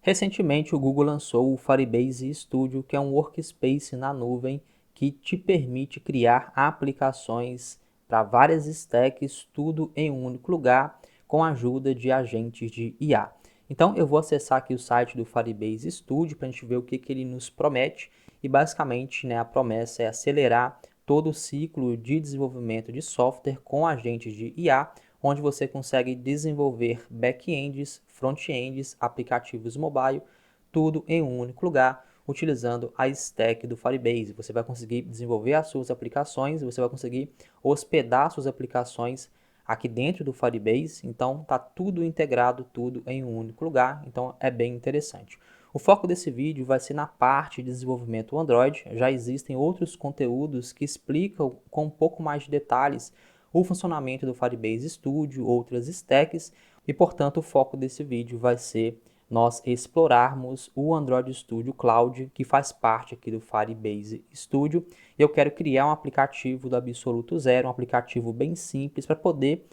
Recentemente, o Google lançou o Firebase Studio, que é um workspace na nuvem que te permite criar aplicações para várias stacks, tudo em um único lugar, com a ajuda de agentes de IA. Então, eu vou acessar aqui o site do Firebase Studio para a gente ver o que ele nos promete. E basicamente, a promessa é acelerar todo o ciclo de desenvolvimento de software com agentes de IA, onde você consegue desenvolver back-ends, front-ends, aplicativos mobile, tudo em um único lugar, utilizando a stack do Firebase. Você vai conseguir desenvolver as suas aplicações, você vai conseguir hospedar suas aplicações aqui dentro do Firebase, então está tudo integrado, tudo em um único lugar, então é bem interessante. O foco desse vídeo vai ser na parte de desenvolvimento Android. Já existem outros conteúdos que explicam com um pouco mais de detalhes o funcionamento do Firebase Studio, outras stacks, e portanto o foco desse vídeo vai ser nós explorarmos o Android Studio Cloud, que faz parte aqui do Firebase Studio. Eu quero criar um aplicativo do absoluto zero, um aplicativo bem simples para poder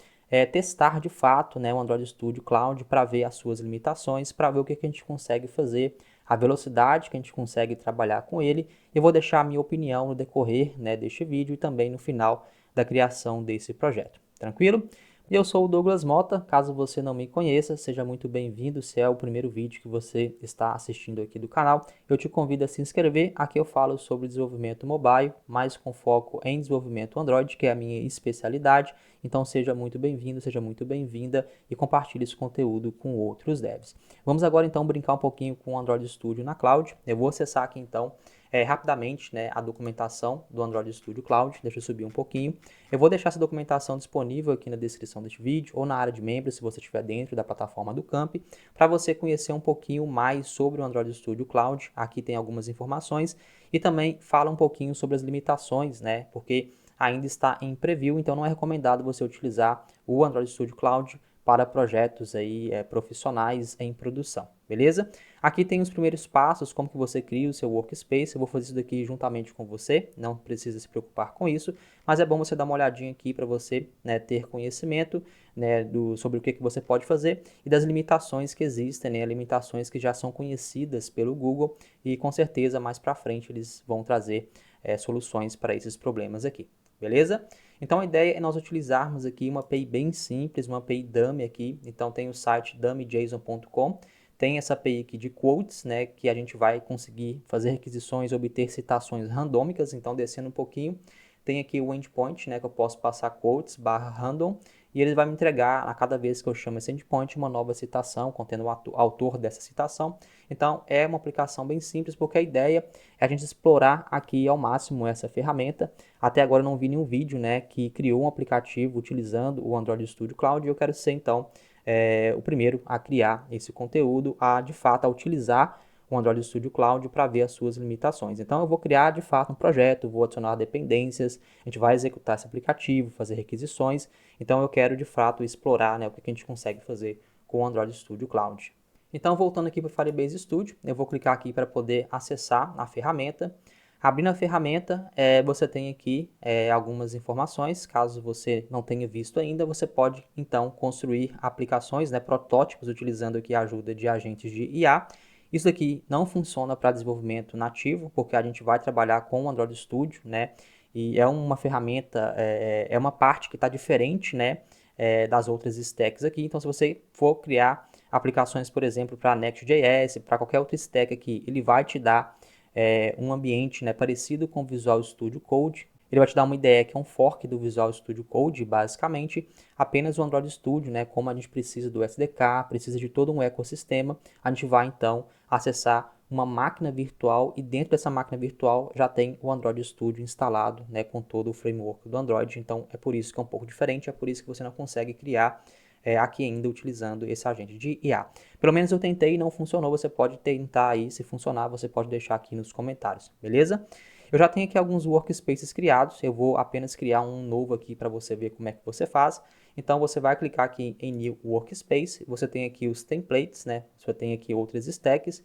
testar de fato, o Android Studio Cloud para ver as suas limitações, para ver o que a gente consegue fazer, a velocidade que a gente consegue trabalhar com ele. Eu vou deixar a minha opinião no decorrer deste vídeo e também no final da criação desse projeto. Tranquilo? Eu sou o Douglas Mota, caso você não me conheça, seja muito bem-vindo. Se é o primeiro vídeo que você está assistindo aqui do canal, eu te convido a se inscrever. Aqui eu falo sobre desenvolvimento mobile, mais com foco em desenvolvimento Android, que é a minha especialidade. Então seja muito bem-vindo, seja muito bem-vinda e compartilhe esse conteúdo com outros devs. Vamos agora então brincar um pouquinho com o Android Studio na Cloud. Eu vou acessar aqui então rapidamente a documentação do Android Studio Cloud. Deixa eu subir um pouquinho. Eu vou deixar essa documentação disponível aqui na descrição deste vídeo ou na área de membros, se você estiver dentro da plataforma do Camp, para você conhecer um pouquinho mais sobre o Android Studio Cloud. Aqui tem algumas informações e também fala um pouquinho sobre as limitações, porque ainda está em preview, então não é recomendado você utilizar o Android Studio Cloud para projetos aí, profissionais em produção, beleza? Aqui tem os primeiros passos, como que você cria o seu workspace. Eu vou fazer isso daqui juntamente com você, não precisa se preocupar com isso, mas é bom você dar uma olhadinha aqui para você ter conhecimento sobre o que você pode fazer e das limitações que existem, limitações que já são conhecidas pelo Google e com certeza mais para frente eles vão trazer soluções para esses problemas aqui, beleza? Então a ideia é nós utilizarmos aqui uma API bem simples, uma API dummy aqui. Então tem o site dummyjson.com, tem essa API aqui de quotes, que a gente vai conseguir fazer requisições, obter citações randômicas. Então descendo um pouquinho, tem aqui o endpoint, que eu posso passar quotes /random, e ele vai me entregar a cada vez que eu chamo esse endpoint uma nova citação, contendo o autor dessa citação. Então é uma aplicação bem simples, porque a ideia é a gente explorar aqui ao máximo essa ferramenta. Até agora eu não vi nenhum vídeo que criou um aplicativo utilizando o Android Studio Cloud, e eu quero ser então o primeiro a criar esse conteúdo, de fato a utilizar o Android Studio Cloud para ver as suas limitações. Então eu vou criar de fato um projeto, vou adicionar dependências, a gente vai executar esse aplicativo, fazer requisições. Então eu quero de fato explorar o que a gente consegue fazer com o Android Studio Cloud. Então voltando aqui para o Firebase Studio, eu vou clicar aqui para poder acessar a ferramenta. Abrindo a ferramenta, você tem aqui algumas informações. Caso você não tenha visto ainda, você pode então construir aplicações, protótipos, utilizando aqui a ajuda de agentes de IA. Isso aqui não funciona para desenvolvimento nativo, porque a gente vai trabalhar com o Android Studio, e é uma ferramenta, é uma parte que está diferente, das outras stacks aqui. Então, se você for criar aplicações, por exemplo, para Next.js, para qualquer outra stack aqui, ele vai te dar um ambiente parecido com o Visual Studio Code. Ele vai te dar uma ideia que é um fork do Visual Studio Code, basicamente, apenas o Android Studio, como a gente precisa do SDK, precisa de todo um ecossistema, a gente vai então acessar uma máquina virtual e dentro dessa máquina virtual já tem o Android Studio instalado, com todo o framework do Android. Então é por isso que é um pouco diferente, é por isso que você não consegue criar aqui ainda utilizando esse agente de IA. Pelo menos eu tentei e não funcionou, você pode tentar aí, se funcionar você pode deixar aqui nos comentários, beleza? Eu já tenho aqui alguns workspaces criados, eu vou apenas criar um novo aqui para você ver como é que você faz. Então você vai clicar aqui em New Workspace, você tem aqui os templates, você tem aqui outras stacks.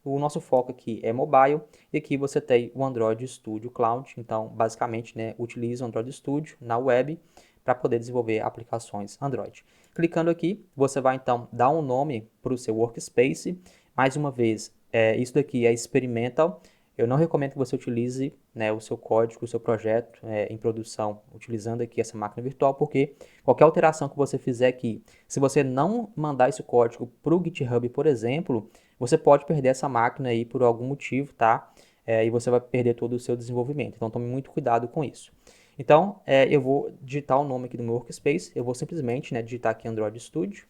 O nosso foco aqui é mobile e aqui você tem o Android Studio Cloud. Então basicamente utiliza o Android Studio na web para poder desenvolver aplicações Android. Clicando aqui, você vai então dar um nome para o seu workspace. Mais uma vez, isso daqui é experimental. Eu não recomendo que você utilize, né, o seu código, o seu projeto em produção, utilizando aqui essa máquina virtual, porque qualquer alteração que você fizer aqui, se você não mandar esse código para o GitHub, por exemplo, você pode perder essa máquina aí por algum motivo, tá? E você vai perder todo o seu desenvolvimento. Então, tome muito cuidado com isso. Então, eu vou digitar o nome aqui do meu workspace, eu vou simplesmente, né, digitar aqui Android Studio,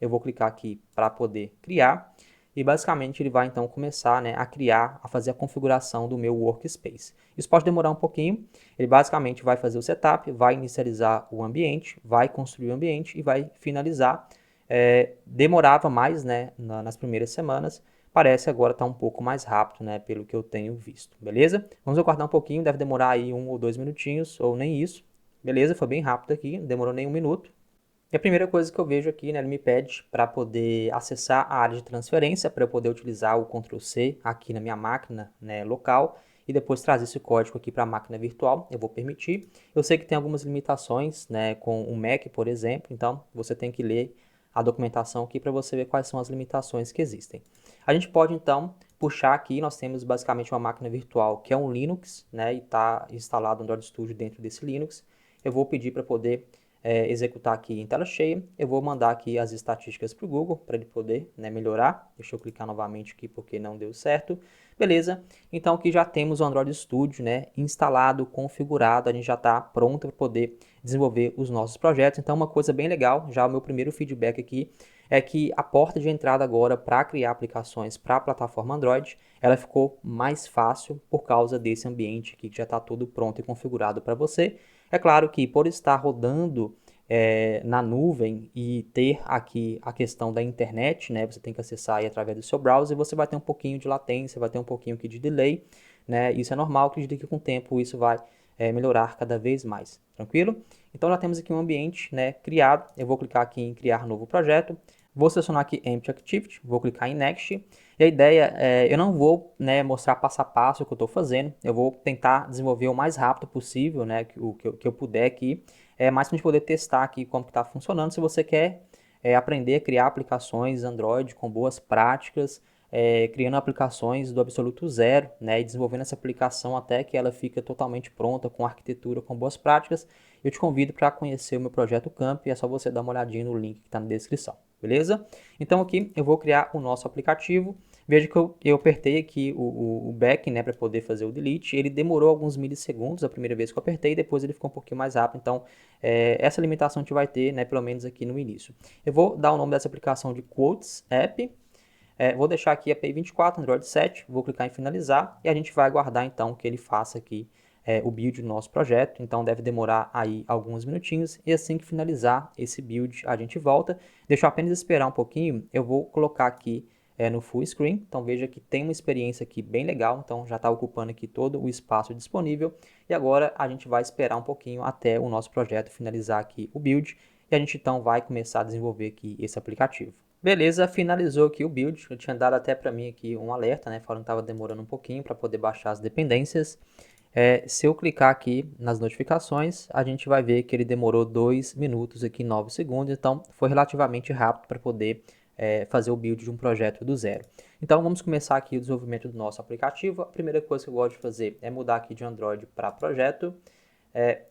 eu vou clicar aqui para poder criar, e basicamente ele vai então começar, né, a criar, a fazer a configuração do meu workspace. Isso pode demorar um pouquinho, ele basicamente vai fazer o setup, vai inicializar o ambiente, vai construir o ambiente e vai finalizar. Demorava mais, né, nas primeiras semanas, parece agora estar um pouco mais rápido, né, pelo que eu tenho visto, beleza? Vamos aguardar um pouquinho, deve demorar aí 1 ou 2 minutinhos, ou nem isso, beleza? Foi bem rápido aqui, não demorou nem 1 minuto. E a primeira coisa que eu vejo aqui, né, ele me pede para poder acessar a área de transferência, para eu poder utilizar o Ctrl+C aqui na minha máquina, né, local, e depois trazer esse código aqui para a máquina virtual, eu vou permitir. Eu sei que tem algumas limitações, né, com o Mac, por exemplo, então você tem que ler a documentação aqui para você ver quais são as limitações que existem. A gente pode então puxar aqui, nós temos basicamente uma máquina virtual que é um Linux, né, e está instalado o Android Studio dentro desse Linux. Eu vou pedir para poder executar aqui em tela cheia. Eu vou mandar aqui as estatísticas para o Google, para ele poder, né, melhorar. Deixa eu clicar novamente aqui porque não deu certo. Beleza, então aqui já temos o Android Studio, né, instalado, configurado, a gente já está pronto para poder desenvolver os nossos projetos. Então uma coisa bem legal, já o meu primeiro feedback aqui, é que a porta de entrada agora para criar aplicações para a plataforma Android, ela ficou mais fácil por causa desse ambiente aqui que já está tudo pronto e configurado para você. É claro que por estar rodando na nuvem e ter aqui a questão da internet, né, você tem que acessar aí através do seu browser, você vai ter um pouquinho de latência, vai ter um pouquinho aqui de delay, né, isso é normal, acredito que com o tempo isso vai melhorar cada vez mais, tranquilo? Então já temos aqui um ambiente, né, criado, eu vou clicar aqui em criar novo projeto, vou selecionar aqui Empty Activity, vou clicar em Next, e a ideia eu não vou, né, mostrar passo a passo o que eu estou fazendo, eu vou tentar desenvolver o mais rápido possível, né, que eu puder aqui, mais para a gente poder testar aqui como está funcionando. Se você quer aprender a criar aplicações Android com boas práticas, criando aplicações do absoluto zero, né, e desenvolvendo essa aplicação até que ela fique totalmente pronta, com arquitetura, com boas práticas, eu te convido para conhecer o meu projeto Camp, e é só você dar uma olhadinha no link que está na descrição, beleza? Então aqui eu vou criar o nosso aplicativo. Veja que eu apertei aqui o back, né, para poder fazer o delete. Ele demorou alguns milissegundos a primeira vez que eu apertei, depois ele ficou um pouquinho mais rápido. Então, essa limitação a gente vai ter, né, pelo menos aqui no início. Eu vou dar o nome dessa aplicação de Quotes App. Vou deixar aqui a API 24, Android 7, vou clicar em finalizar e a gente vai aguardar então que ele faça aqui o build do nosso projeto. Então deve demorar aí alguns minutinhos e assim que finalizar esse build a gente volta. Deixa eu apenas esperar um pouquinho, eu vou colocar aqui no full screen, então veja que tem uma experiência aqui bem legal, então já está ocupando aqui todo o espaço disponível e agora a gente vai esperar um pouquinho até o nosso projeto finalizar aqui o build e a gente então vai começar a desenvolver aqui esse aplicativo. Beleza, finalizou aqui o build, eu tinha dado até para mim aqui um alerta, né, falando que estava demorando um pouquinho para poder baixar as dependências. Se eu clicar aqui nas notificações, a gente vai ver que ele demorou 2 minutos aqui 9 segundos, então foi relativamente rápido para poder fazer o build de um projeto do zero. Então vamos começar aqui o desenvolvimento do nosso aplicativo. A primeira coisa que eu gosto de fazer é mudar aqui de Android para projeto.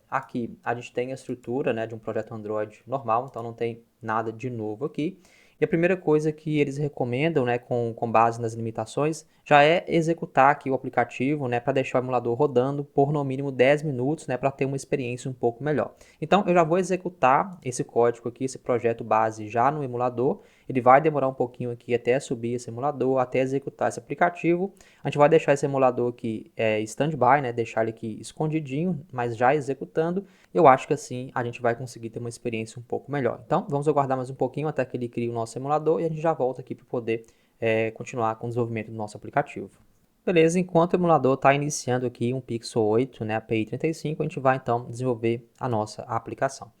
Aqui a gente tem a estrutura, né, de um projeto Android normal, então não tem nada de novo aqui. E a primeira coisa que eles recomendam, né, com base nas limitações, já é executar aqui o aplicativo, né, para deixar o emulador rodando por no mínimo 10 minutos, né, para ter uma experiência um pouco melhor. Então eu já vou executar esse código aqui, esse projeto base já no emulador. Ele vai demorar um pouquinho aqui até subir esse emulador, até executar esse aplicativo. A gente vai deixar esse emulador aqui standby, né, deixar ele aqui escondidinho, mas já executando. Eu acho que assim a gente vai conseguir ter uma experiência um pouco melhor. Então vamos aguardar mais um pouquinho até que ele crie o nosso emulador e a gente já volta aqui para poder continuar com o desenvolvimento do nosso aplicativo. Beleza, enquanto o emulador está iniciando aqui um Pixel 8, né, API 35, a gente vai então desenvolver a nossa aplicação.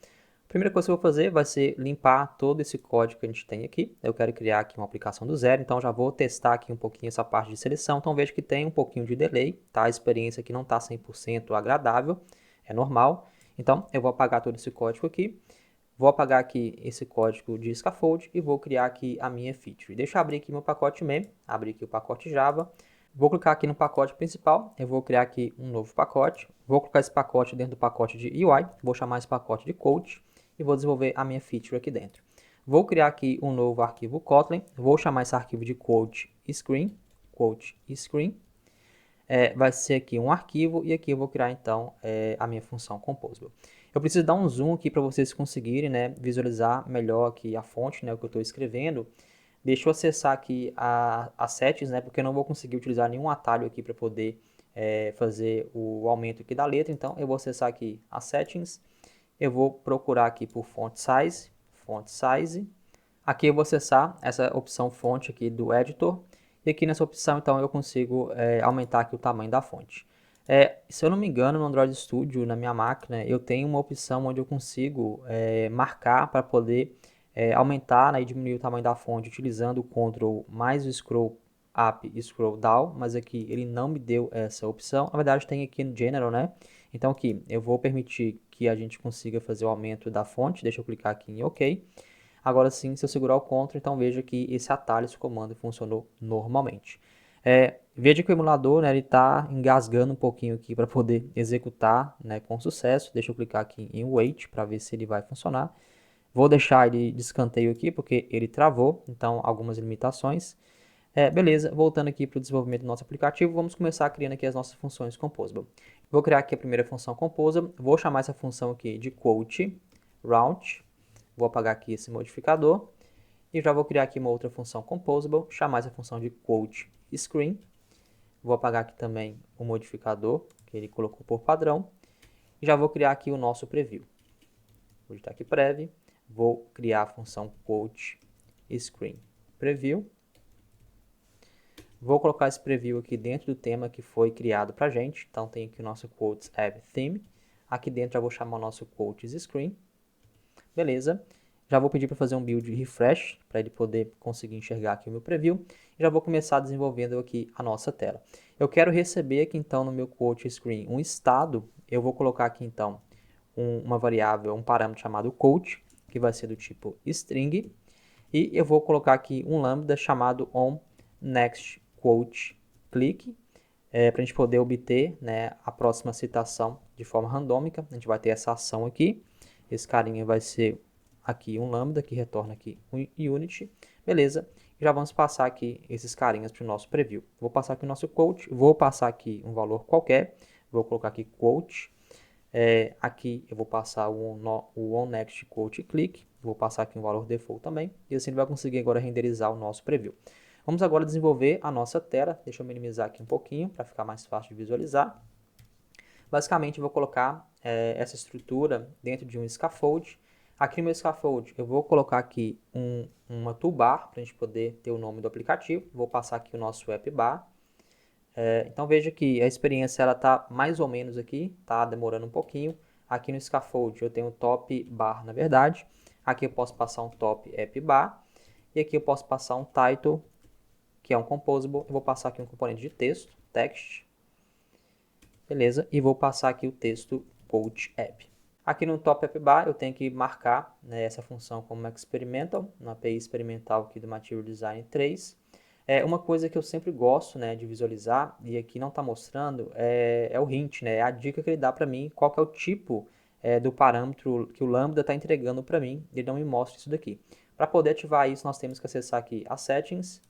A primeira coisa que eu vou fazer vai ser limpar todo esse código que a gente tem aqui. Eu quero criar aqui uma aplicação do zero, então já vou testar aqui um pouquinho essa parte de seleção. Então vejo que tem um pouquinho de delay, tá? A experiência aqui não está 100% agradável, é normal. Então eu vou apagar todo esse código aqui. Vou apagar aqui esse código de scaffold e vou criar aqui a minha feature. Deixa eu abrir aqui meu pacote mem, abrir aqui o pacote Java. Vou clicar aqui no pacote principal, eu vou criar aqui um novo pacote. Vou colocar esse pacote dentro do pacote de UI, vou chamar esse pacote de code e vou desenvolver a minha feature aqui dentro. Vou criar aqui um novo arquivo Kotlin, vou chamar esse arquivo de quote screen. Vai ser aqui um arquivo e aqui eu vou criar então a minha função composable. Eu preciso dar um zoom aqui para vocês conseguirem, né, visualizar melhor aqui a fonte, né, o que eu estou escrevendo. Deixa eu acessar aqui as settings, né, porque eu não vou conseguir utilizar nenhum atalho aqui para poder fazer o aumento aqui da letra. Então eu vou acessar aqui as settings, eu vou procurar aqui por font size. Aqui eu vou acessar essa opção fonte aqui do editor. E aqui nessa opção, então, eu consigo aumentar aqui o tamanho da fonte. Se eu não me engano, no Android Studio, na minha máquina, eu tenho uma opção onde eu consigo marcar para poder aumentar, né, e diminuir o tamanho da fonte utilizando o Ctrl mais o Scroll Up e Scroll Down, mas aqui ele não me deu essa opção. Na verdade, tem aqui no General, né? Então aqui, eu vou permitir que a gente consiga fazer o aumento da fonte. Deixa eu clicar aqui em OK. Agora sim, se eu segurar o Ctrl, então veja que esse atalho, esse comando funcionou normalmente. Veja que o emulador, né, ele está engasgando um pouquinho aqui para poder executar, né, com sucesso. Deixa eu clicar aqui em Wait para ver se ele vai funcionar. Vou deixar ele de escanteio aqui porque ele travou, então algumas limitações. Beleza, voltando aqui para o desenvolvimento do nosso aplicativo, vamos começar criando aqui as nossas funções Composable. Vou criar aqui a primeira função Composable, vou chamar essa função aqui de quote route. Vou apagar aqui esse modificador e já vou criar aqui uma outra função composable, chamar essa função de quote screen. Vou apagar aqui também o modificador que ele colocou por padrão e já vou criar aqui o nosso preview. Vou digitar aqui prev, vou criar a função quote screen preview. Vou colocar esse preview aqui dentro do tema que foi criado para a gente. Então tem aqui o nosso quotes app theme. Aqui dentro já vou chamar o nosso quotes screen. Beleza, já vou pedir para fazer um build refresh, para ele poder conseguir enxergar aqui o meu preview. E já vou começar desenvolvendo aqui a nossa tela. Eu quero receber aqui então no meu quote screen um estado. Eu vou colocar aqui então uma variável, um parâmetro chamado quote, que vai ser do tipo string. E eu vou colocar aqui um lambda chamado onNextQuoteClick, para a gente poder obter, né, a próxima citação de forma randômica. A gente vai ter essa ação aqui. Esse carinha vai ser aqui um lambda que retorna aqui um unit. Beleza, já vamos passar aqui esses carinhas para o nosso preview. Vou passar aqui o nosso quote, vou passar aqui um valor qualquer, vou colocar aqui quote. Aqui eu vou passar o onNextQuoteClick, vou passar aqui um valor default também, e assim ele vai conseguir agora renderizar o nosso preview. Vamos agora desenvolver a nossa tela. Deixa eu minimizar aqui um pouquinho para ficar mais fácil de visualizar. Basicamente, eu vou colocar essa estrutura dentro de um scaffold. Aqui no meu scaffold, eu vou colocar aqui uma toolbar para a gente poder ter o nome do aplicativo. Vou passar aqui o nosso app bar. Então, veja que a experiência está mais ou menos aqui, está demorando um pouquinho. Aqui no scaffold, eu tenho o top bar, na verdade. Aqui eu posso passar um top app bar. E aqui eu posso passar um title, que é um composable. Eu vou passar aqui um componente de texto, text. Beleza, e vou passar aqui o texto quote app. Aqui no top app bar eu tenho que marcar, né, essa função como experimental, na API experimental aqui do Material Design 3. Uma coisa que eu sempre gosto, né, de visualizar, e aqui não está mostrando, é o hint, né, é a dica que ele dá para mim, qual que é o tipo do parâmetro que o Lambda está entregando para mim, ele não me mostra isso daqui. Para poder ativar isso, nós temos que acessar aqui as settings.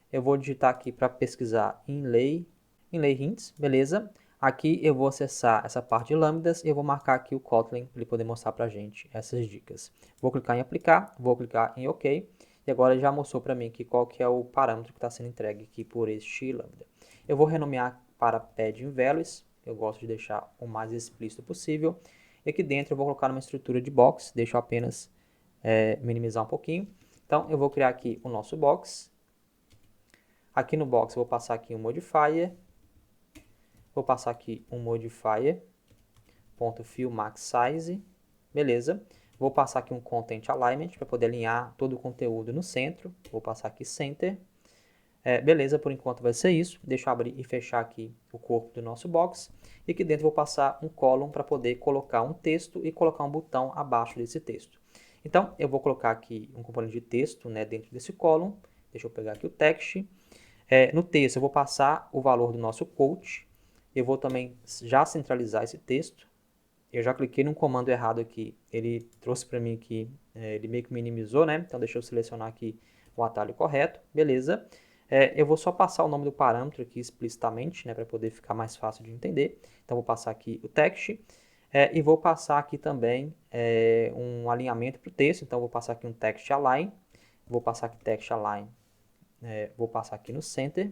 Eu vou digitar aqui para pesquisar inlay hints, beleza? Aqui eu vou acessar essa parte de lambdas e eu vou marcar aqui o Kotlin para ele poder mostrar para a gente essas dicas. Vou clicar em aplicar, vou clicar em OK e agora já mostrou para mim aqui qual que é o parâmetro que está sendo entregue aqui por este lambda. Eu vou renomear para paddingValues, eu gosto de deixar o mais explícito possível. E aqui dentro eu vou colocar uma estrutura de box, deixa eu apenas minimizar um pouquinho. Então eu vou criar aqui o nosso box. Aqui no box eu vou passar aqui um modifier. Vou passar aqui um modifier, .fillMaxSize, beleza. Vou passar aqui um Content Alignment para poder alinhar todo o conteúdo no centro. Vou passar aqui Center. Beleza, por enquanto vai ser isso. Deixa eu abrir e fechar aqui o corpo do nosso box. E aqui dentro vou passar um column para poder colocar um texto e colocar um botão abaixo desse texto. Então, eu vou colocar aqui um componente de texto, né, dentro desse column. Deixa eu pegar aqui o text. No texto, eu vou passar o valor do nosso quote. Eu vou também já centralizar esse texto. Eu já cliquei num comando errado aqui. Ele trouxe para mim aqui, ele meio que minimizou, né? Então, deixa eu selecionar aqui o atalho correto. Beleza. Eu vou só passar o nome do parâmetro aqui explicitamente, né, para poder ficar mais fácil de entender. Então, vou passar aqui o text. E vou passar aqui também um alinhamento para o texto. Então, vou passar aqui um text align. Vou passar aqui text align. Vou passar aqui no center.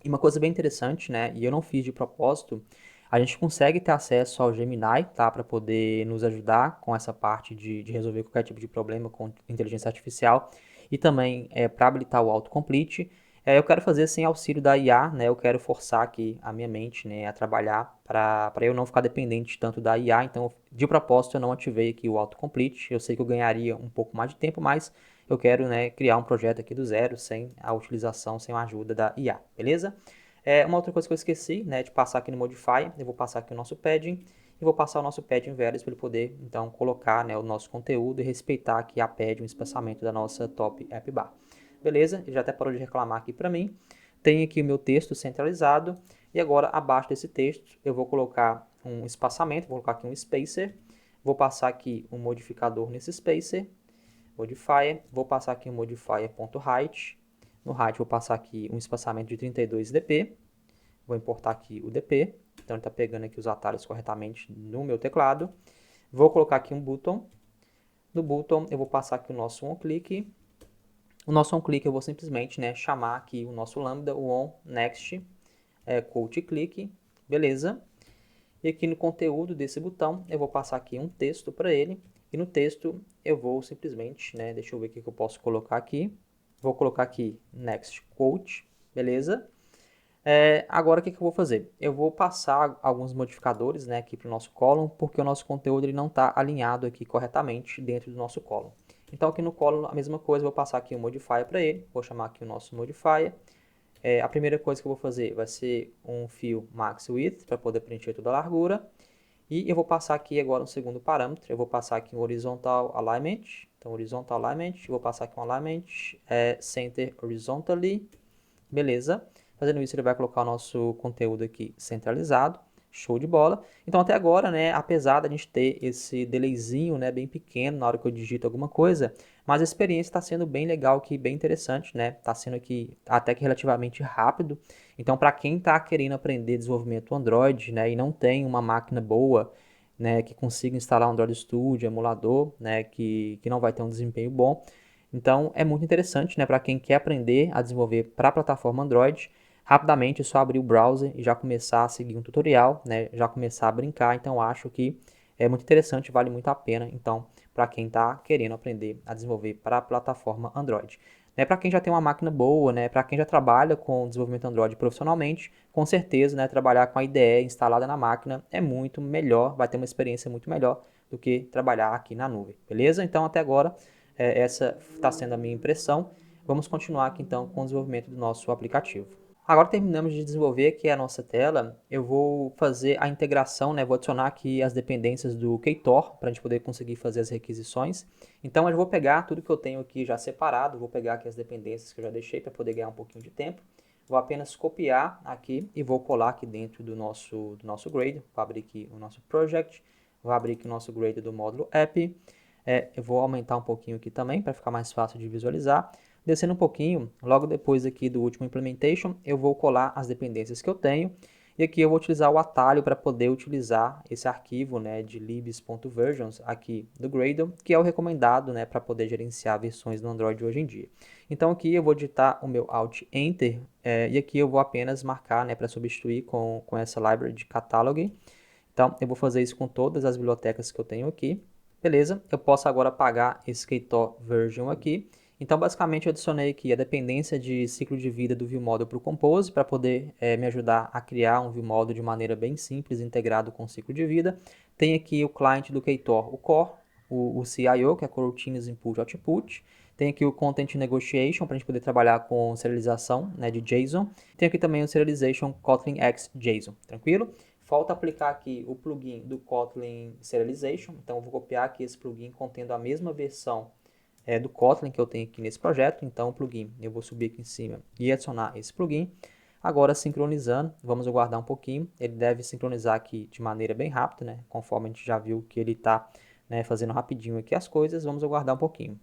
E uma coisa bem interessante, né, e eu não fiz de propósito, a gente consegue ter acesso ao Gemini, tá, para poder nos ajudar com essa parte de resolver qualquer tipo de problema com inteligência artificial e também para habilitar o autocomplete. Eu quero fazer sem auxílio da IA, né, eu quero forçar aqui a minha mente, né, a trabalhar para eu não ficar dependente tanto da IA, então de propósito eu não ativei aqui o autocomplete, eu sei que eu ganharia um pouco mais de tempo, mas eu quero, né, criar um projeto aqui do zero, sem a utilização, sem a ajuda da IA, beleza? Uma outra coisa que eu esqueci, né, de passar aqui no Modify, eu vou passar aqui o nosso padding, e vou passar o nosso padding values para ele poder, então, colocar, né, o nosso conteúdo e respeitar aqui a padding, o espaçamento da nossa top app bar. Beleza? Ele já até parou de reclamar aqui para mim. Tem aqui o meu texto centralizado, e agora, abaixo desse texto, eu vou colocar um espaçamento, vou colocar aqui um spacer, vou passar aqui um modificador nesse spacer, modifier, vou passar aqui um modifier.height, no height vou passar aqui um espaçamento de 32 dp, vou importar aqui o dp, então ele está pegando aqui os atalhos corretamente no meu teclado, vou colocar aqui um button, no button eu vou passar aqui o nosso onClick, o nosso onClick eu vou simplesmente, né, chamar aqui o nosso lambda, o onNext, quote click, beleza, e aqui no conteúdo desse botão eu vou passar aqui um texto para ele, e no texto eu vou simplesmente, né, deixa eu ver o que eu posso colocar aqui. Vou colocar aqui next quote, beleza? Agora o que eu vou fazer? Eu vou passar alguns modificadores, né, aqui para o nosso column, porque o nosso conteúdo ele não está alinhado aqui corretamente dentro do nosso column. Então aqui no column a mesma coisa, vou passar aqui um modifier para ele, vou chamar aqui o nosso modifier. A primeira coisa que eu vou fazer vai ser um fill max width, para poder preencher toda a largura. E eu vou passar aqui agora um segundo parâmetro, eu vou passar aqui um horizontal alignment, então horizontal alignment, eu vou passar aqui um alignment, center horizontally, beleza. Fazendo isso ele vai colocar o nosso conteúdo aqui centralizado, show de bola. Então até agora, né, apesar da gente ter esse delayzinho, né, bem pequeno na hora que eu digito alguma coisa, mas a experiência está sendo bem legal aqui, bem interessante, né, está sendo aqui até que relativamente rápido. Então para quem está querendo aprender desenvolvimento Android, né, e não tem uma máquina boa, né, que consiga instalar Android Studio, emulador, né, que não vai ter um desempenho bom. Então é muito interessante, né, para quem quer aprender a desenvolver para a plataforma Android. Rapidamente é só abrir o browser e já começar a seguir um tutorial, né, já começar a brincar. Então acho que é muito interessante, vale muito a pena. Então para quem está querendo aprender a desenvolver para a plataforma Android. Para quem já tem uma máquina boa, né, para quem já trabalha com desenvolvimento Android profissionalmente, com certeza, né, trabalhar com a IDE instalada na máquina é muito melhor, vai ter uma experiência muito melhor do que trabalhar aqui na nuvem, beleza? Então até agora essa está sendo a minha impressão. Vamos continuar aqui então com o desenvolvimento do nosso aplicativo. Agora terminamos de desenvolver aqui a nossa tela, eu vou fazer a integração, né? Vou adicionar aqui as dependências do Ktor para a gente poder conseguir fazer as requisições. Então eu vou pegar tudo que eu tenho aqui já separado, vou pegar aqui as dependências que eu já deixei para poder ganhar um pouquinho de tempo. Vou apenas copiar aqui e vou colar aqui dentro do nosso grade. Vou abrir aqui o nosso project, vou abrir aqui o nosso grade do módulo app. Eu vou aumentar um pouquinho aqui também para ficar mais fácil de visualizar. Descendo um pouquinho, logo depois aqui do último implementation, eu vou colar as dependências que eu tenho. E aqui eu vou utilizar o atalho para poder utilizar esse arquivo, né, de libs.versions aqui do Gradle, que é o recomendado, né, para poder gerenciar versões do Android hoje em dia. Então aqui eu vou digitar o meu Alt Enter e aqui eu vou apenas marcar, né, para substituir com essa library de catalog. Então eu vou fazer isso com todas as bibliotecas que eu tenho aqui. Beleza, eu posso agora apagar esse Ktor version aqui. Então, basicamente, eu adicionei aqui a dependência de ciclo de vida do ViewModel para o Compose, para poder me ajudar a criar um ViewModel de maneira bem simples, integrado com o ciclo de vida. Tem aqui o client do Ktor, o Core, o CIO, que é Coroutines Input Output. Tem aqui o Content Negotiation, para a gente poder trabalhar com serialização, né, de JSON. Tem aqui também o Serialization Kotlin X JSON, tranquilo? Falta aplicar aqui o plugin do Kotlin Serialization, então eu vou copiar aqui esse plugin contendo a mesma versão do Kotlin que eu tenho aqui nesse projeto. Então o plugin, eu vou subir aqui em cima e adicionar esse plugin. Agora sincronizando, vamos aguardar um pouquinho, ele deve sincronizar aqui de maneira bem rápida, né? Conforme a gente já viu que ele está fazendo rapidinho aqui as coisas, vamos aguardar um pouquinho.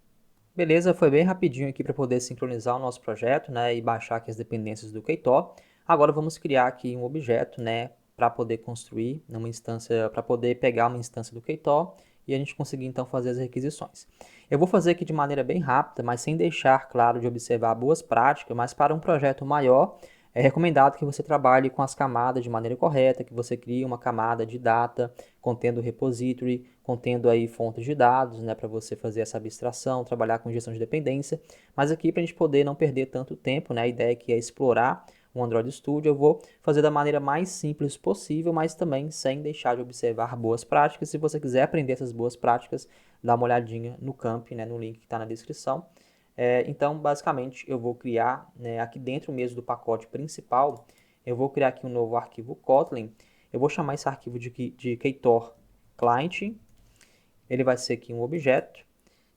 Beleza, foi bem rapidinho aqui para poder sincronizar o nosso projeto, né, e baixar aqui as dependências do Ktor. Agora vamos criar aqui um objeto, né, para poder construir uma instância, para poder pegar uma instância do Ktor e a gente conseguir então fazer as requisições. Eu vou fazer aqui de maneira bem rápida, mas sem deixar claro de observar boas práticas, mas para um projeto maior, é recomendado que você trabalhe com as camadas de maneira correta, que você crie uma camada de data contendo repository, contendo aí fontes de dados, né, para você fazer essa abstração, trabalhar com gestão de dependência. Mas aqui para a gente poder não perder tanto tempo, né, a ideia aqui é explorar o Android Studio, eu vou fazer da maneira mais simples possível, mas também sem deixar de observar boas práticas. Se você quiser aprender essas boas práticas, dá uma olhadinha no camp, né, no link que está na descrição. Então, basicamente, eu vou criar, né, aqui dentro mesmo do pacote principal, eu vou criar aqui um novo arquivo Kotlin. Eu vou chamar esse arquivo de Ktor Client. Ele vai ser aqui um objeto.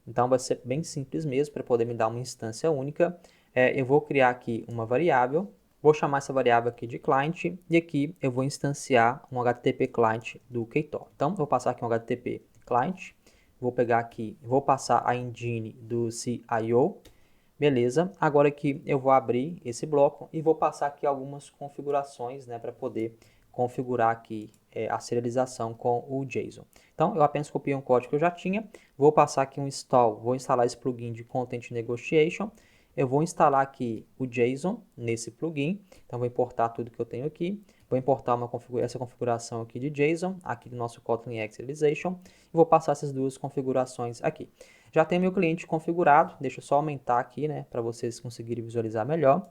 Então, vai ser bem simples mesmo, para poder me dar uma instância única. Eu vou criar aqui uma variável. Vou chamar essa variável aqui de client. E aqui eu vou instanciar um HTTP client do Ktor. Então, vou passar aqui um HTTP client. Vou pegar aqui, vou passar a engine do CIO, beleza. Agora aqui eu vou abrir esse bloco e vou passar aqui algumas configurações, né, para poder configurar aqui a serialização com o JSON. Então eu apenas copiei um código que eu já tinha, vou passar aqui um install, vou instalar esse plugin de Content Negotiation, eu vou instalar aqui o JSON nesse plugin, então vou importar tudo que eu tenho aqui. Vou importar essa configuração aqui de JSON, aqui do nosso Kotlin Serialization, e vou passar essas duas configurações aqui. Já tem meu cliente configurado, deixa eu só aumentar aqui, né, para vocês conseguirem visualizar melhor.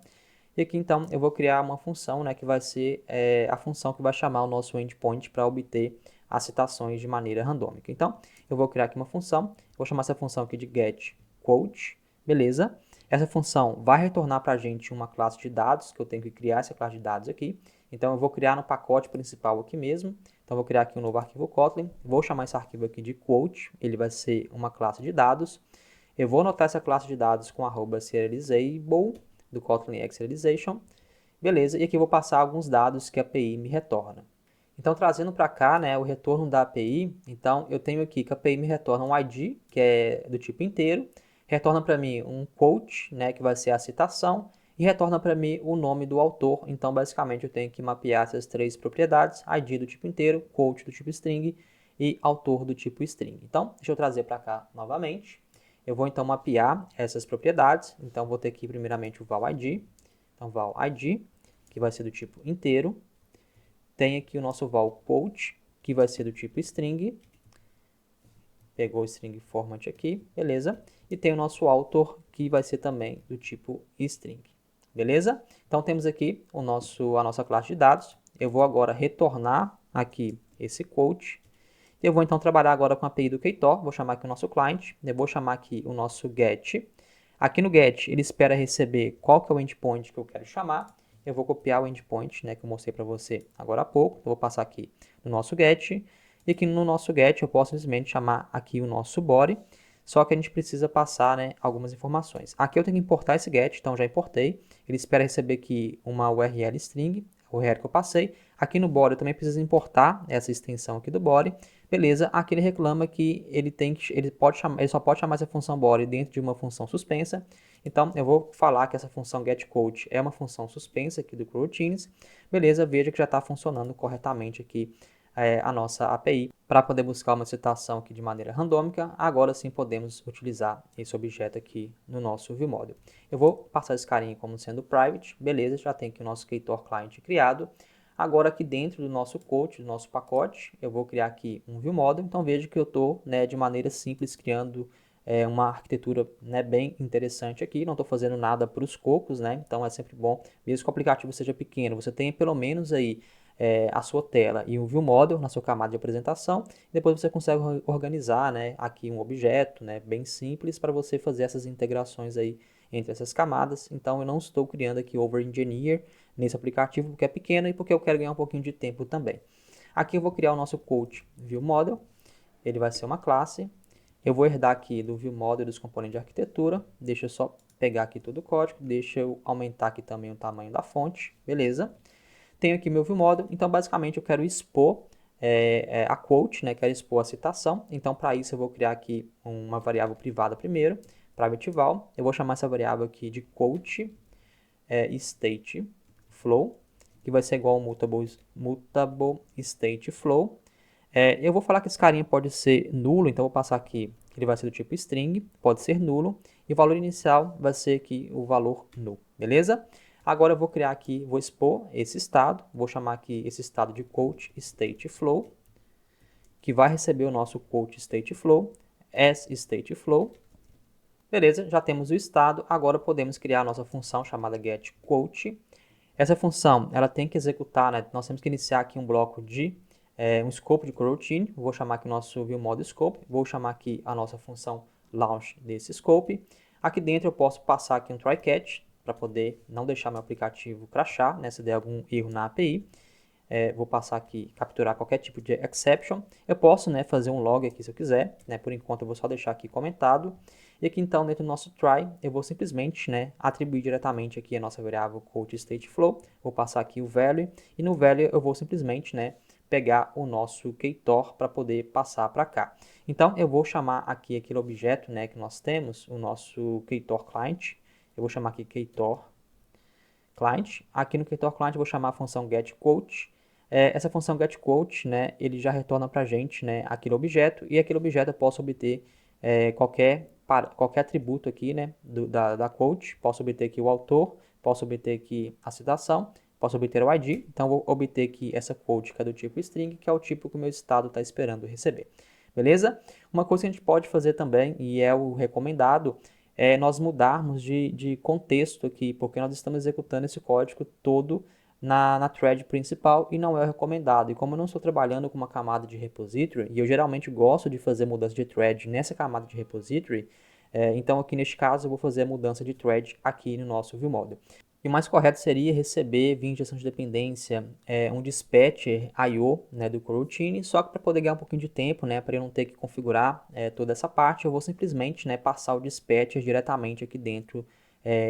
E aqui então eu vou criar uma função, né, que vai ser a função que vai chamar o nosso endpoint para obter as citações de maneira randômica. Então eu vou criar aqui uma função, vou chamar essa função aqui de getQuote, beleza? Essa função vai retornar para a gente uma classe de dados, que eu tenho que criar essa classe de dados aqui. Então eu vou criar no pacote principal aqui mesmo. Então eu vou criar aqui um novo arquivo Kotlin, vou chamar esse arquivo aqui de quote, ele vai ser uma classe de dados. Eu vou anotar essa classe de dados com @serializable do Kotlin Serialization, beleza? E aqui eu vou passar alguns dados que a API me retorna. Então trazendo para cá, né, o retorno da API, então eu tenho aqui que a API me retorna um ID, que é do tipo inteiro, retorna para mim um quote, né, que vai ser a citação, e retorna para mim o nome do autor. Então, basicamente, eu tenho que mapear essas três propriedades, ID do tipo inteiro, quote do tipo string e autor do tipo string. Então, deixa eu trazer para cá novamente. Eu vou, então, mapear essas propriedades. Então, vou ter aqui, primeiramente, o val ID. Então, val ID, que vai ser do tipo inteiro. Tem aqui o nosso val quote, que vai ser do tipo string. Pegou o string format aqui, beleza? E tem o nosso author, que vai ser também do tipo string. Beleza? Então temos aqui a nossa classe de dados. Eu vou agora retornar aqui esse quote. Eu vou então trabalhar agora com a API do Ktor. Vou chamar aqui o nosso client. Eu vou chamar aqui o nosso get. Aqui no get ele espera receber qual que é o endpoint que eu quero chamar. Eu vou copiar o endpoint, né, que eu mostrei para você agora há pouco. Eu vou passar aqui no nosso get. E aqui no nosso get eu posso simplesmente chamar aqui o nosso body. Só que a gente precisa passar, né, algumas informações. Aqui eu tenho que importar esse get, então já importei. Ele espera receber aqui uma URL string, o URL que eu passei. Aqui no body eu também preciso importar essa extensão aqui do body. Beleza, aqui ele reclama que ele só pode chamar essa função body dentro de uma função suspensa. Então eu vou falar que essa função getQuote é uma função suspensa aqui do coroutines. Beleza, veja que já está funcionando corretamente aqui a nossa API para poder buscar uma citação aqui de maneira randômica. Agora sim podemos utilizar esse objeto aqui no nosso ViewModel. Eu vou passar esse carinha como sendo private, beleza, já tem aqui o nosso Ktor Client criado. Agora aqui dentro do nosso code, do nosso pacote, eu vou criar aqui um ViewModel. Então veja que eu estou, né, de maneira simples criando uma arquitetura, né, bem interessante aqui. Não estou fazendo nada para os cocos, né? Então é sempre bom, mesmo que o aplicativo seja pequeno, você tenha pelo menos aí a sua tela e um ViewModel na sua camada de apresentação. Depois você consegue organizar, né, aqui um objeto, né, bem simples para você fazer essas integrações aí entre essas camadas. Então eu não estou criando aqui over engineer nesse aplicativo porque é pequeno e porque eu quero ganhar um pouquinho de tempo também. Aqui eu vou criar o nosso coach ViewModel, ele vai ser uma classe. Eu vou herdar aqui do ViewModel dos componentes de arquitetura, deixa eu só pegar aqui todo o código, deixa eu aumentar aqui também o tamanho da fonte, beleza? Tenho aqui meu ViewModel, então basicamente eu quero expor a quote, né? Quero expor a citação, então para isso eu vou criar aqui uma variável privada primeiro, private val, eu vou chamar essa variável aqui de quote state flow, que vai ser igual ao mutable state flow. Eu vou falar que esse carinha pode ser nulo, então vou passar aqui que ele vai ser do tipo string, pode ser nulo, e o valor inicial vai ser aqui o valor null, beleza? Agora eu vou criar aqui, vou expor esse estado, vou chamar aqui esse estado de quote state flow, que vai receber o nosso quote state flow, as state flow. Beleza, já temos o estado, agora podemos criar a nossa função chamada getQuote. Essa função, ela tem que executar, né? Nós temos que iniciar aqui um bloco de um scope de coroutine, vou chamar aqui nosso ViewModel scope, vou chamar aqui a nossa função launch desse scope. Aqui dentro eu posso passar aqui um try catch, para poder não deixar meu aplicativo crashar, né, se der algum erro na API. Vou passar aqui, capturar qualquer tipo de exception. Eu posso, né, fazer um log aqui se eu quiser, né, por enquanto eu vou só deixar aqui comentado. E aqui então, dentro do nosso try, eu vou simplesmente, né, atribuir diretamente aqui a nossa variável quoteStateFlow, vou passar aqui o value, e no value eu vou simplesmente, né, pegar o nosso ktor para poder passar para cá. Então, eu vou chamar aqui aquele objeto, né, que nós temos, o nosso ktor client, eu vou chamar aqui ktor client. Aqui no ktor client eu vou chamar a função getQuote. Essa função getQuote, né, ele já retorna para a gente, né, aquele objeto, e aquele objeto eu posso obter qualquer atributo aqui, né, da quote. Posso obter aqui o autor, posso obter aqui a citação, posso obter o ID. Então, vou obter aqui essa quote que é do tipo string, que é o tipo que o meu estado está esperando receber. Beleza? Uma coisa que a gente pode fazer também, e é o recomendado, é nós mudarmos de contexto aqui, porque nós estamos executando esse código todo na thread principal e não é o recomendado. E como eu não estou trabalhando com uma camada de repository, e eu geralmente gosto de fazer mudança de thread nessa camada de repository, então aqui neste caso eu vou fazer a mudança de thread aqui no nosso ViewModel. E o mais correto seria receber, via injeção de dependência, um dispatcher I/O, né, do coroutine, só que para poder ganhar um pouquinho de tempo, né, para eu não ter que configurar toda essa parte, eu vou simplesmente, né, passar o dispatcher diretamente aqui dentro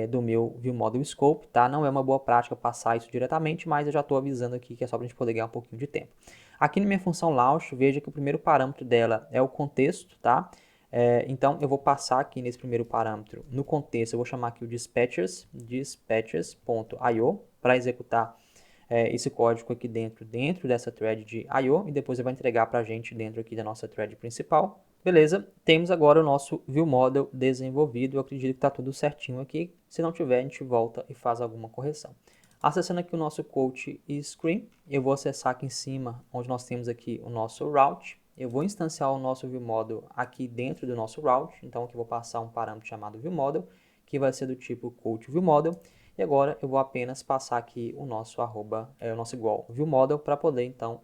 do meu ViewModel Scope, tá? Não é uma boa prática passar isso diretamente, mas eu já estou avisando aqui que é só para a gente poder ganhar um pouquinho de tempo. Aqui na minha função launch, veja que o primeiro parâmetro dela é o contexto, tá? Então, eu vou passar aqui nesse primeiro parâmetro, no contexto, eu vou chamar aqui o dispatchers.io, para executar esse código aqui dentro dessa thread de I/O, e depois ele vai entregar para a gente dentro aqui da nossa thread principal. Beleza, temos agora o nosso ViewModel desenvolvido, eu acredito que está tudo certinho aqui. Se não tiver, a gente volta e faz alguma correção. Acessando aqui o nosso Coach Screen, eu vou acessar aqui em cima, onde nós temos aqui o nosso route. Eu vou instanciar o nosso ViewModel aqui dentro do nosso route, então aqui eu vou passar um parâmetro chamado ViewModel, que vai ser do tipo Coach ViewModel, e agora eu vou apenas passar aqui o nosso o nosso igual ViewModel, para poder então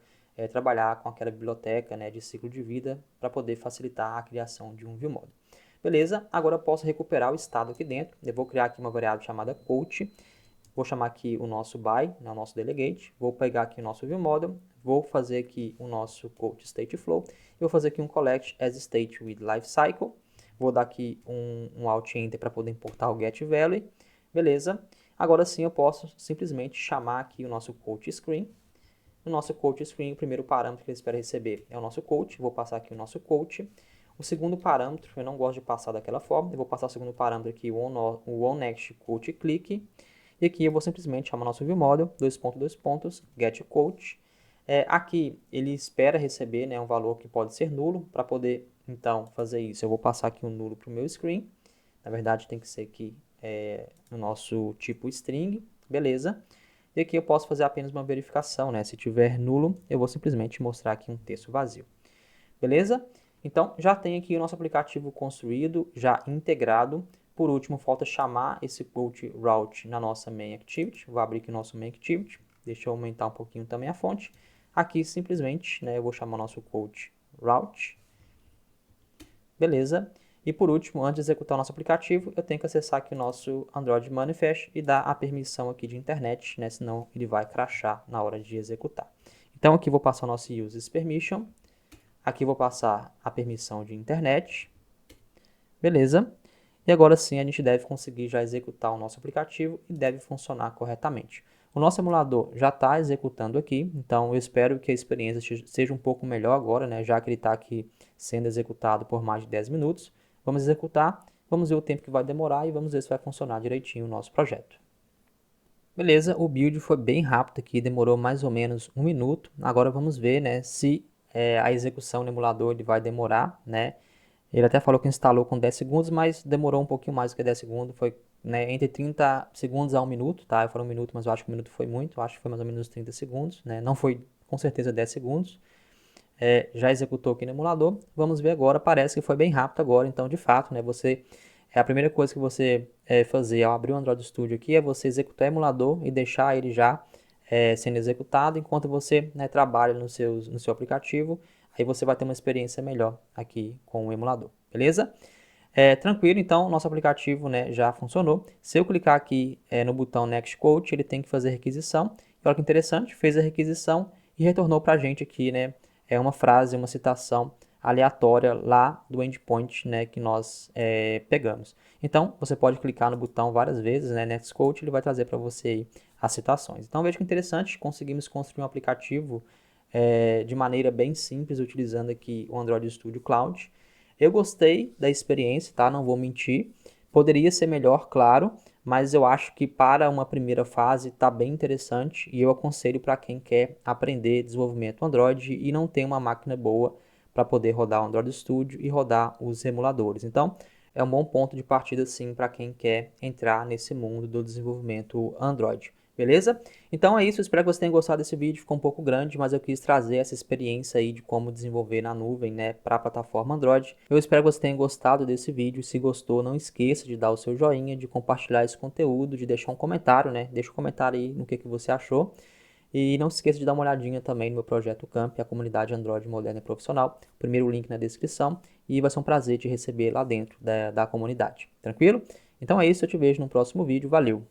trabalhar com aquela biblioteca, né, de ciclo de vida, para poder facilitar a criação de um ViewModel. Beleza, agora eu posso recuperar o estado aqui dentro, eu vou criar aqui uma variável chamada Coach, vou chamar aqui o nosso by, né, o nosso delegate, vou pegar aqui o nosso ViewModel, vou fazer aqui o nosso quote state flow, vou fazer aqui um collect as state with lifecycle, vou dar aqui um alt enter para poder importar o get value, beleza? Agora sim eu posso simplesmente chamar aqui o nosso quote screen. No nosso quote screen, o primeiro parâmetro que ele espera receber é o nosso quote, vou passar aqui o nosso quote. O segundo parâmetro, eu não gosto de passar daquela forma, eu vou passar o segundo parâmetro aqui, o onNext quote click. E aqui eu vou simplesmente chamar nosso ViewModel, getQuote. Aqui ele espera receber, né, um valor que pode ser nulo. Para poder então fazer isso, eu vou passar aqui um nulo para o meu screen. Na verdade tem que ser aqui no nosso tipo string, beleza? E aqui eu posso fazer apenas uma verificação, né? Se tiver nulo, eu vou simplesmente mostrar aqui um texto vazio. Beleza? Então, já tem aqui o nosso aplicativo construído, já integrado. Por último, falta chamar esse quote route na nossa main activity. Vou abrir aqui o nosso main activity. Deixa eu aumentar um pouquinho também a fonte. Aqui, simplesmente, né, eu vou chamar o nosso quote route. Beleza? E por último, antes de executar o nosso aplicativo, eu tenho que acessar aqui o nosso Android Manifest e dar a permissão aqui de internet, né? Senão ele vai crashar na hora de executar. Então aqui vou passar o nosso Users Permission, aqui vou passar a permissão de internet, beleza? E agora sim a gente deve conseguir já executar o nosso aplicativo e deve funcionar corretamente. O nosso emulador já está executando aqui, então eu espero que a experiência seja um pouco melhor agora, né, já que ele está aqui sendo executado por mais de 10 minutos. Vamos executar, vamos ver o tempo que vai demorar e vamos ver se vai funcionar direitinho o nosso projeto. Beleza, o build foi bem rápido aqui, demorou mais ou menos 1 minuto. Agora vamos ver, né, se a execução no emulador ele vai demorar, né. Ele até falou que instalou com 10 segundos, mas demorou um pouquinho mais do que 10 segundos. Foi, né, entre 30 segundos a 1 minuto, tá? Eu falei 1 minuto, mas eu acho que 1 minuto foi muito. Eu acho que foi mais ou menos 30 segundos, né? Não foi com certeza 10 segundos. Já executou aqui no emulador. Vamos ver agora. Parece que foi bem rápido agora. Então, de fato, né? A primeira coisa que você fazer ao abrir o Android Studio aqui é você executar o emulador e deixar ele já sendo executado enquanto você, né, trabalha no seu aplicativo. Aí você vai ter uma experiência melhor aqui com o emulador, beleza? Tranquilo, então, nosso aplicativo, né, já funcionou. Se eu clicar aqui no botão Next Quote, ele tem que fazer requisição. E olha que interessante, fez a requisição e retornou para a gente aqui, né, uma frase, uma citação aleatória lá do endpoint, né, que nós pegamos. Então, você pode clicar no botão várias vezes, né, Next Quote, ele vai trazer para você aí as citações. Então, veja que interessante, conseguimos construir um aplicativo de maneira bem simples, utilizando aqui o Android Studio Cloud. Eu gostei da experiência, tá? Não vou mentir. Poderia ser melhor, claro, mas eu acho que para uma primeira fase está bem interessante e eu aconselho para quem quer aprender desenvolvimento Android e não tem uma máquina boa para poder rodar o Android Studio e rodar os emuladores. Então, é um bom ponto de partida sim para quem quer entrar nesse mundo do desenvolvimento Android. Beleza? Então é isso, espero que você tenha gostado desse vídeo, ficou um pouco grande, mas eu quis trazer essa experiência aí de como desenvolver na nuvem, né, para a plataforma Android. Eu espero que você tenha gostado desse vídeo, se gostou, não esqueça de dar o seu joinha, de compartilhar esse conteúdo, de deixar um comentário, né, deixa um comentário aí no que você achou. E não se esqueça de dar uma olhadinha também no meu projeto Camp, a comunidade Android moderna e profissional. Primeiro link na descrição e vai ser um prazer te receber lá dentro da comunidade. Tranquilo? Então é isso, eu te vejo no próximo vídeo. Valeu!